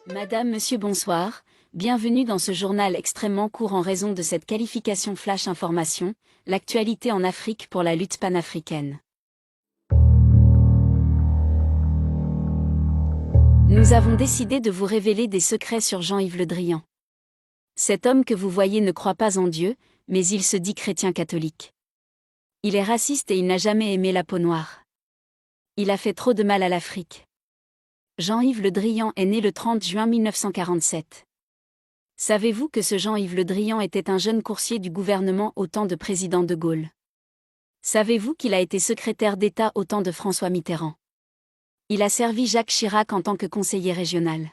Madame, Monsieur, bonsoir. Bienvenue dans ce journal extrêmement court en raison de cette qualification Flash Information, l'actualité en Afrique pour la lutte panafricaine. Nous avons décidé de vous révéler des secrets sur Jean-Yves Le Drian. Cet homme que vous voyez ne croit pas en Dieu, mais il se dit chrétien catholique. Il est raciste et il n'a jamais aimé la peau noire. Il a fait trop de mal à l'Afrique. Jean-Yves Le Drian est né le 30 juin 1947. Savez-vous que ce Jean-Yves Le Drian était un jeune coursier du gouvernement au temps de président de Gaulle? Savez-vous qu'il a été secrétaire d'État au temps de François Mitterrand? Il a servi Jacques Chirac en tant que conseiller régional.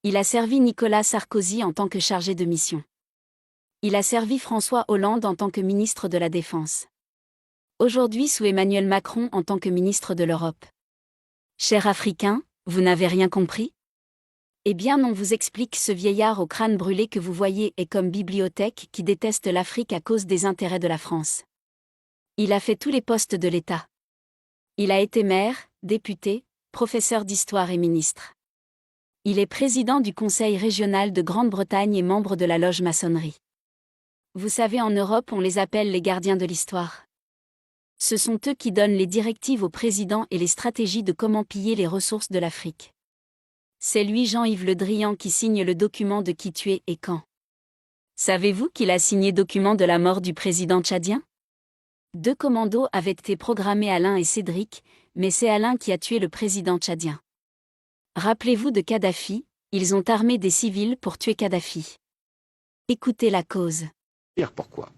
Il a servi Nicolas Sarkozy en tant que chargé de mission. Il a servi François Hollande en tant que ministre de la Défense. Aujourd'hui sous Emmanuel Macron en tant que ministre de l'Europe. Chers Africains, vous n'avez rien compris? Eh bien on vous explique ce vieillard au crâne brûlé que vous voyez est comme bibliothèque qui déteste l'Afrique à cause des intérêts de la France. Il a fait tous les postes de l'État. Il a été maire, député, professeur d'histoire et ministre. Il est président du Conseil régional de Grande-Bretagne et membre de la loge maçonnerie. Vous savez, en Europe on les appelle les gardiens de l'histoire. Ce sont eux qui donnent les directives au président et les stratégies de comment piller les ressources de l'Afrique. C'est lui Jean-Yves Le Drian qui signe le document de qui tuer et quand. Savez-vous qu'il a signé document de la mort du président tchadien? 2 commandos avaient été programmés, Alain et Cédric, mais c'est Alain qui a tué le président tchadien. Rappelez-vous de Kadhafi, ils ont armé des civils pour tuer Kadhafi. Écoutez la cause. Pourquoi?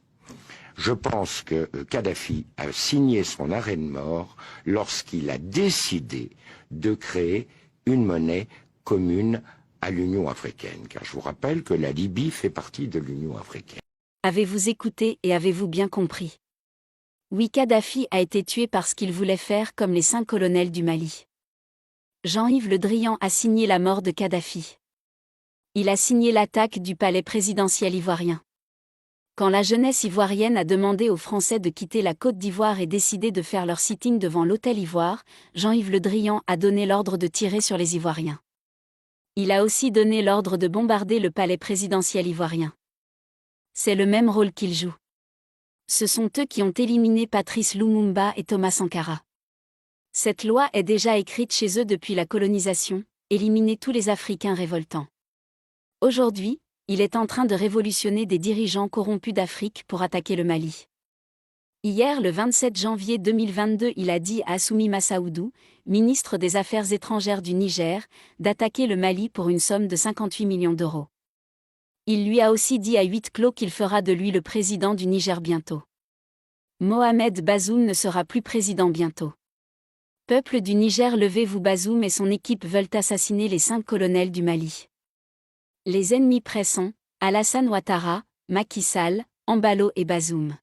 Je pense que Kadhafi a signé son arrêt de mort lorsqu'il a décidé de créer une monnaie commune à l'Union africaine, car je vous rappelle que la Libye fait partie de l'Union africaine. Avez-vous écouté et avez-vous bien compris? Oui, Kadhafi a été tué parce qu'il voulait faire comme les 5 colonels du Mali. Jean-Yves Le Drian a signé la mort de Kadhafi. Il a signé l'attaque du palais présidentiel ivoirien. Quand la jeunesse ivoirienne a demandé aux Français de quitter la Côte d'Ivoire et décidé de faire leur sitting devant l'hôtel Ivoire, Jean-Yves Le Drian a donné l'ordre de tirer sur les Ivoiriens. Il a aussi donné l'ordre de bombarder le palais présidentiel ivoirien. C'est le même rôle qu'il joue. Ce sont eux qui ont éliminé Patrice Lumumba et Thomas Sankara. Cette loi est déjà écrite chez eux depuis la colonisation, éliminer tous les Africains révoltants. Aujourd'hui, il est en train de révolutionner des dirigeants corrompus d'Afrique pour attaquer le Mali. Hier, le 27 janvier 2022, il a dit à Assoumi Massaoudou, ministre des Affaires étrangères du Niger, d'attaquer le Mali pour une somme de 58 millions d'euros. Il lui a aussi dit à huis clos qu'il fera de lui le président du Niger bientôt. Mohamed Bazoum ne sera plus président bientôt. Peuple du Niger, levez-vous, Bazoum et son équipe veulent assassiner les 5 colonels du Mali. Les ennemis pressants, Alassane Ouattara, Macky Sall, Embalo et Bazoum.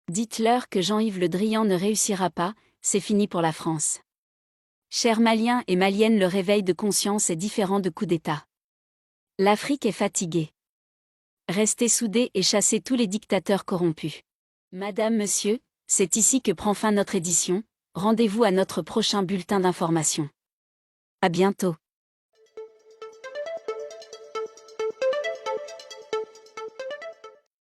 Dites-leur que Jean-Yves Le Drian ne réussira pas, c'est fini pour la France. Chers Maliens et Maliennes, le réveil de conscience est différent de coup d'État. L'Afrique est fatiguée. Restez soudés et chassez tous les dictateurs corrompus. Madame, Monsieur, c'est ici que prend fin notre édition. Rendez-vous à notre prochain bulletin d'information. À bientôt.